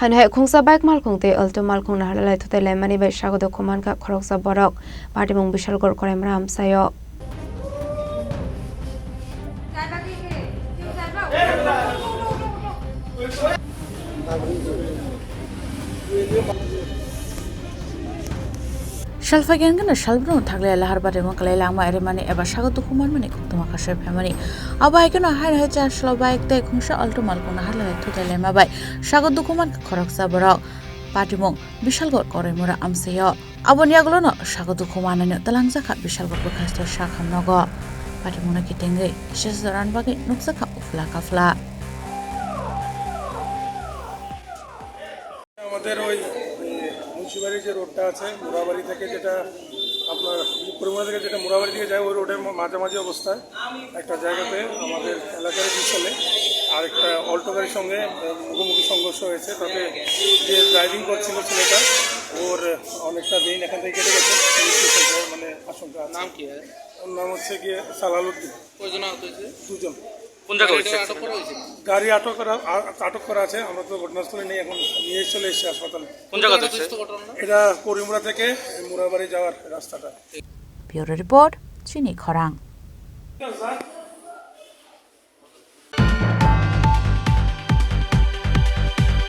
Hanhai khungsa bike malkhungte alto malkhung nahalai thute lemani bai sagodo khoman ka khoroksa borok patimung bishalgor koremra amsayo Shalfagen gana shalbro thagle lahar bare makalai langma eremani eba sagodo khoman mani khutuma khashe famani abai gana hai hai cha shlo bike te khungsa alto malkhung nahalai thute lema bai sagodo khoman ka khoroksa borok patimung bishalgor koremra amsayo aboniagulo no sagodo khomanani talangjaka bishalgor bokhasto shakhamnogo patimuna kitenge shesaran bagai nuksaka ufla kafla আমাদের ওই মুন্সিবাড়ি যে রোডটা আছে মোরাবাড়ি থেকে যেটা আপনার পরিমা থেকে যেটা মোরাবাড়ি দিকে যায় ওই রোডের মাঝামাঝি অবস্থায় একটা জায়গাতে আমাদের এলাকার বিশালে আর একটা অল্টো গাড়ির সঙ্গে মুখোমুখি সংঘর্ষ হয়েছে তাতে যে ড্রাইভিং করছিল ছেলেটা ওর অনেকটা দিন এখান থেকে কেটে গেছে মানে আশঙ্কা নাম কি ওর নাম হচ্ছে গিয়ে সালালউদ্দিন কয়জন আহত হয়েছে দুজন কোন জায়গায় হয়েছে গাড়ি আটক করা আছে আমরা তো ঘটনাস্থলে নেই এখন নিয়ে চলে এসেছি হাসপাতালে কোন জায়গাতে এটা করিমুরা থেকে মুরাবাড়ি যাওয়ার রাস্তাটা ব্যুরো রিপোর্ট চিনি খরাং